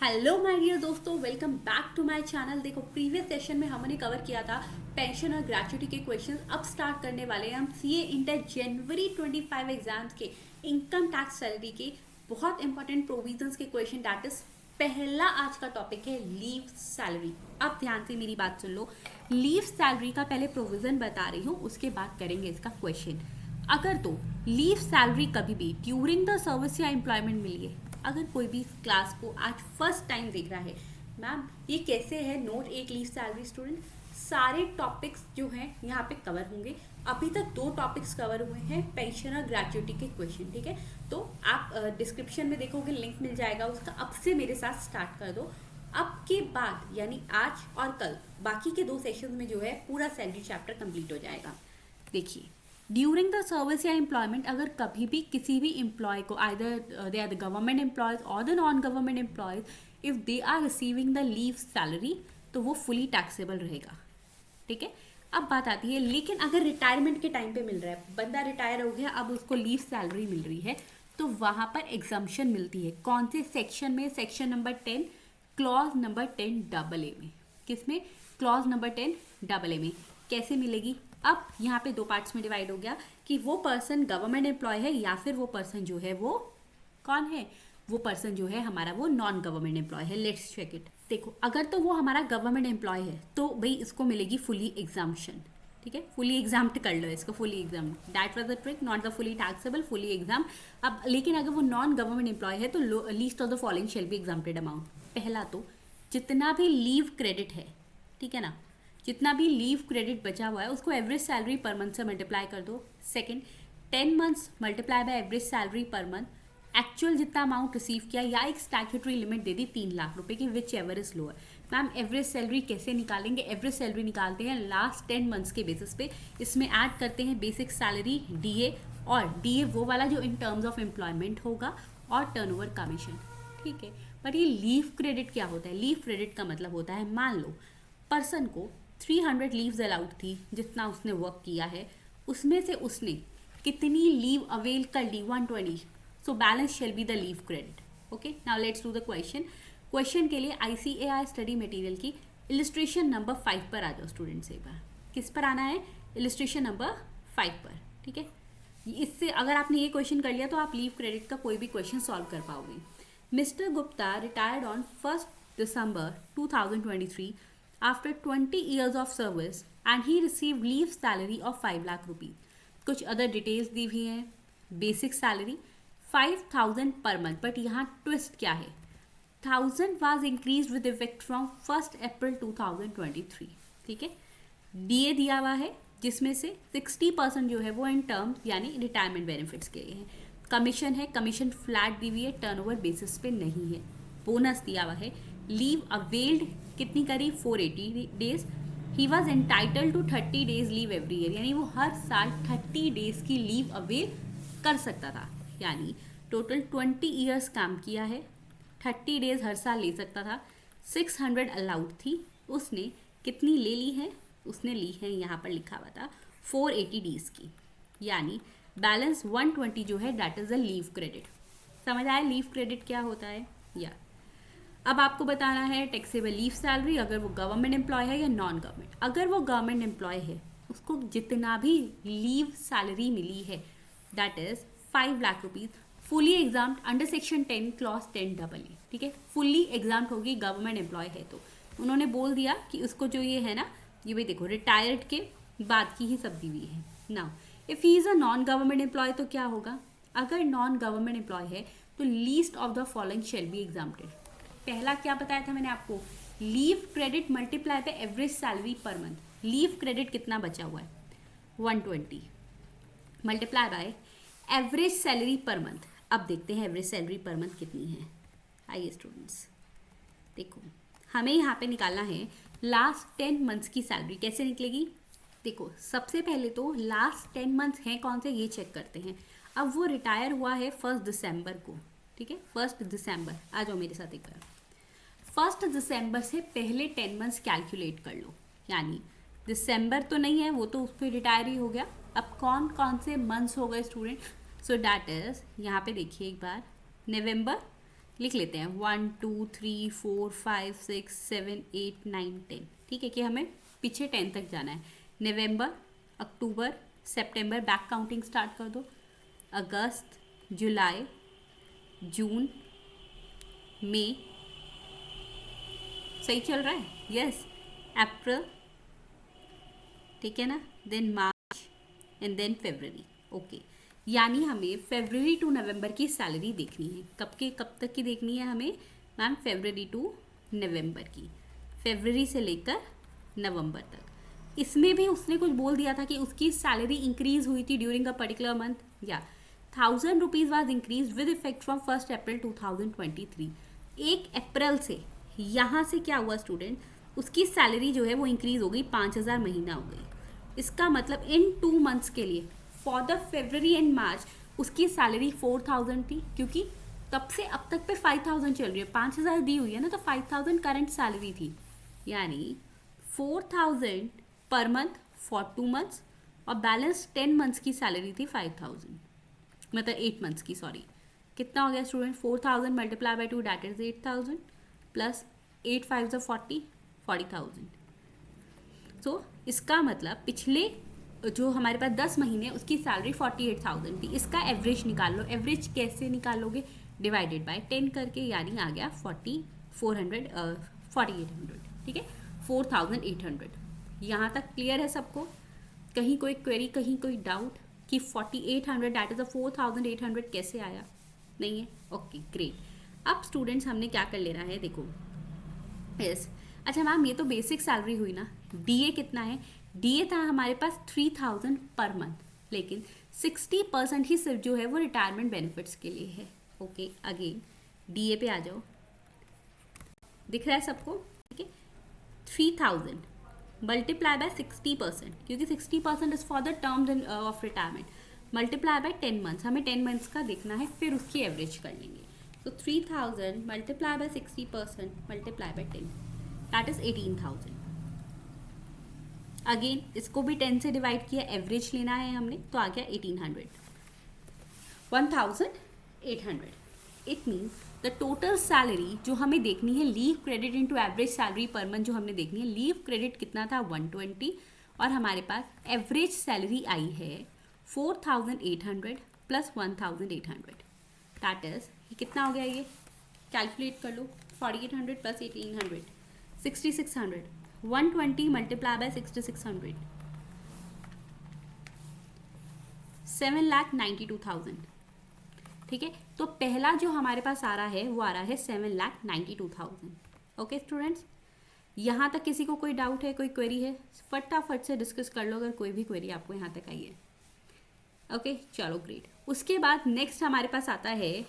Hello my dear दोस्तों, welcome back to my channel. देखो, previous session में हमने कवर किया था पेंशन और ग्रेच्युटी के क्वेश्चन। अब स्टार्ट करने वाले हैं हम सीए इंटर जनवरी 25 एग्जाम्स के इनकम टैक्स सैलरी के बहुत इंपॉर्टेंट प्रोविजंस के क्वेश्चन। दैट इज पहला आज का टॉपिक है लीव सैलरी। अब ध्यान से मेरी बात सुन लो। लीव सैलरी का पहले प्रोविजन बता रही हूँ, उसके बाद करेंगे इसका क्वेश्चन। अगर तो लीव सैलरी कभी भी ड्यूरिंग द सर्विस या एम्प्लॉयमेंट मिली है, अगर कोई भी क्लास को आज फर्स्ट टाइम देख रहा है, मैम ये कैसे है नोट एक लीव सैलरी स्टूडेंट, सारे टॉपिक्स जो हैं यहाँ पे कवर होंगे। अभी तक 2 टॉपिक्स कवर हुए हैं, पेंशन और ग्रेच्युटी के क्वेश्चन, ठीक है। तो आप डिस्क्रिप्शन में देखोगे, लिंक मिल जाएगा उसका। अब से मेरे साथ स्टार्ट कर दो। अब के बाद यानी आज और कल बाकी के 2 सेशन में जो है पूरा सैलरी चैप्टर कंप्लीट हो जाएगा। देखिए, ड्यूरिंग द सर्विस या एम्प्लॉयमेंट अगर कभी भी किसी भी एम्प्लॉय को, either they are the government employees और the non government employees, if they are receiving the leave salary, तो वो फुली टैक्सेबल रहेगा, ठीक है। अब बात आती है, लेकिन अगर रिटायरमेंट के टाइम पे मिल रहा है, बंदा रिटायर हो गया, अब उसको लीव सैलरी मिल रही है, तो वहाँ पर एग्जम्पशन मिलती है। कौन से सेक्शन में? Section number 10 clause number 10 double A में। किसमें? क्लॉज नंबर 10 डबल ए में। कैसे मिलेगी? अब यहाँ पे 2 पार्ट्स में डिवाइड हो गया कि वो पर्सन गवर्नमेंट एम्प्लॉय है या फिर वो पर्सन जो है वो कौन है, वो पर्सन जो है हमारा वो नॉन गवर्नमेंट एम्प्लॉय है। Let's check it. देखो, अगर तो वो हमारा गवर्नमेंट एम्प्लॉय है तो भाई इसको मिलेगी फुली एग्जाम्पशन, ठीक है। फुली एग्जाम्ड कर लो इसको, fully exam. That was the trick, not the fully taxable, fully exam. अब लेकिन अगर वो नॉन गवर्नमेंट एम्प्लॉय है तो list of the following shall be exempted amount. पहला तो जितना भी लीव क्रेडिट है, ठीक है ना, जितना भी लीव क्रेडिट बचा हुआ है उसको एवरेज सैलरी पर मंथ से मल्टीप्लाई कर दो। Second, 10 months multiply by average salary per month, actual जितना अमाउंट रिसीव किया, या एक स्टैट्यूटरी लिमिट दे दी 3 लाख रुपए की, which ever is lower. Ma'am average salary कैसे निकालेंगे? एवरेज सैलरी निकालते हैं लास्ट 10 मंथ्स के बेसिस पे। इसमें ऐड करते हैं बेसिक सैलरी, डीए, और डीए वो वाला जो इन टर्म्स ऑफ एम्प्लॉयमेंट होगा, और टर्नओवर कमीशन, ठीक है। बट ये लीव क्रेडिट क्या होता है? लीव क्रेडिट का मतलब होता है, मान लो पर्सन को 300 लीव्स अलाउड थी, जितना उसने वर्क किया है, उसमें से उसने कितनी लीव अवेल कर ली? 120। So balance shall be the leave credit. Okay, now let's do the question. Question के लिए ICAR स्टडी मटेरियल की इलिस्ट्रेशन नंबर 5 पर आ जाओ स्टूडेंट्स। एक बार किस पर आना है? इलिस्ट्रेशन नंबर 5 पर, ठीक है। इससे अगर आपने ये क्वेश्चन कर लिया तो आप लीव क्रेडिट का कोई भी क्वेश्चन सॉल्व कर पाओगे। Mister Gupta retired on 1 December 2023 after 20 years of service and he received leave salary of 5 lakh rupees. कुछ अदर डिटेल्स दी हुई हैं। Basic salary 5000 per month, but यहाँ ट्विस्ट क्या है? 1000 was increase with effect from 1 April 2023, ठीक है। डीए दिया हुआ है, जिसमें से 60% जो है वो इन टर्म्स यानी रिटायरमेंट बेनिफिट्स के लिए है। कमीशन है, कमीशन फ्लैट दी हुई है, टर्नओवर बेसिस पे नहीं है। बोनस दिया हुआ है। लीव अवेल्ड कितनी करी? 480 days. He was entitled to 30 days leave every year, यानी वो हर साल 30 डेज की लीव अवेल कर सकता था। यानी टोटल 20 ईयर्स काम किया है, 30 डेज हर साल ले सकता था। 600 अलाउड थी, उसने कितनी ले ली है? उसने ली है, यहाँ पर लिखा हुआ था 480 डेज की, यानी बैलेंस 120 जो है that is a leave credit. समझ आया लीव क्रेडिट क्या होता है? या अब आपको बताना है टैक्सेबल लीव सैलरी, अगर वो गवर्नमेंट एम्प्लॉय है या नॉन गवर्नमेंट। अगर वो गवर्नमेंट एम्प्लॉय है, उसको जितना भी लीव सैलरी मिली है that is 5 lakh rupees, fully examined under section 10 clause 10 double A, ठीक है। फुली एग्जाम्ड होगी, गवर्नमेंट एम्प्लॉय है तो। उन्होंने बोल दिया कि उसको जो ये है ना, ये भी देखो रिटायर्ड के बाद की ही सब दी हुई है। Now if he is a non government employee तो क्या होगा? अगर नॉन गवर्नमेंट एम्प्लॉय है तो list of the following shall be exempted. पहला क्या बताया था मैंने आपको? Leave credit multiply by average salary per month. Leave credit कितना बचा हुआ है? 120 multiply by average salary per month. अब देखते हैं एवरेज सैलरी पर मंथ कितनी है। आइए स्टूडेंट्स, देखो हमें यहाँ पे निकालना है लास्ट 10 मंथ्स की सैलरी। कैसे निकलेगी? देखो, सबसे पहले तो लास्ट 10 मंथ्स हैं कौन से, ये चेक करते हैं। अब वो रिटायर हुआ है 1 दिसंबर को, ठीक है। 1 दिसंबर, आ जाओ मेरे साथ एक बार। 1 दिसंबर से पहले 10 मंथ्स कैलकुलेट कर लो, यानी दिसंबर तो नहीं है, वो तो उस पर रिटायर ही हो गया। अब कौन कौन से मंथ्स हो गए स्टूडेंट? सो डैट इज, यहाँ पे देखिए एक बार, नवंबर, लिख लेते हैं 1 2 3 4 5 6 7 8 9 10, ठीक है, कि हमें पीछे 10 तक जाना है। नवंबर, अक्टूबर, सितंबर, बैक काउंटिंग स्टार्ट कर दो। अगस्त, जुलाई, जून, मई, सही चल रहा है, यस, अप्रैल, ठीक है ना, then March and then February. Okay, यानी हमें फरवरी टू नवंबर की सैलरी देखनी है। कब तक की देखनी है हमें मैम? फरवरी टू नवंबर की, फरवरी से लेकर नवंबर तक। इसमें भी उसने कुछ बोल दिया था कि उसकी सैलरी इंक्रीज हुई थी ड्यूरिंग अ पर्टिकुलर मंथ, या 1000 rupees was increase with effect from 1 अप्रैल 2023। 1 अप्रैल से यहाँ से क्या हुआ स्टूडेंट, उसकी सैलरी जो है वो इंक्रीज हो गई, 5000 महीना हो गई। इसका मतलब इन 2 मंथ्स के लिए फॉर द फरवरी एंड मार्च उसकी सैलरी 4000 थी, क्योंकि तब से अब तक पे 5000 चल रही है, 5000 दी हुई है ना, तो 5000 करंट सैलरी थी, यानी 4000 पर मंथ फॉर 2 मंथ्स, और बैलेंस 10 मंथ्स की सैलरी थी 5000, मतलब 8 मंथ्स की, सॉरी। कितना हो गया student? 4000 multiply by 2 that is 8000 plus 8 5 40, 40000। सो इसका मतलब पिछले जो हमारे पास 10 महीने उसकी सैलरी 48000 थी। इसका एवरेज निकाल लो। एवरेज कैसे निकालोगे? डिवाइडेड बाय 10 करके, यानी आ गया 4800, ठीक है, 4800। यहाँ तक क्लियर है सबको? कहीं कोई क्वेरी, कहीं कोई डाउट कि 4800 दैट इज अ 4800 कैसे आया? नहीं है? Okay great. अब स्टूडेंट्स हमने क्या कर लेना है, देखो, यस, अच्छा मैम ये तो बेसिक सैलरी हुई ना, डीए कितना है? डीए था हमारे पास 3000 पर मंथ, लेकिन 60% ही सिर्फ जो है वो रिटायरमेंट बेनिफिट्स के लिए है। ओके, अगेन डीए पे आ जाओ, दिख रहा है सबको? ठीक है, 3000 मल्टीप्लाई बाय 60%, क्योंकि 60% is for the terms of retirement, multiply by 10 months. हमें 10 मंथ्स का देखना है, फिर उसकी एवरेज कर लेंगे। तो 3000 multiply by 60% multiply by 10 that is 18000। Again इसको भी 10 से डिवाइड किया, एवरेज लेना है हमने, तो आ गया 1800, 1800। It means the total salary जो हमें देखनी है, leave credit into average salary per month जो हमने देखनी है, लीव क्रेडिट कितना था? 120, और हमारे पास एवरेज सैलरी आई है 4800 प्लस 1800, दैट इज कितना हो गया? ये कैलकुलेट कर लो, 4800 प्लस 1800, 6600, 120 मल्टीप्लाई बाय 6600, 7,92,000, ठीक है। तो पहला जो हमारे पास आ रहा है वो आ रहा है 7,92,000। ओके स्टूडेंट्स, यहाँ तक किसी को कोई डाउट है, कोई क्वेरी है? फटाफट से डिस्कस कर लो अगर कोई भी क्वेरी आपको यहाँ तक आई है। ओके चलो ग्रेट। उसके बाद नेक्स्ट हमारे पास आता है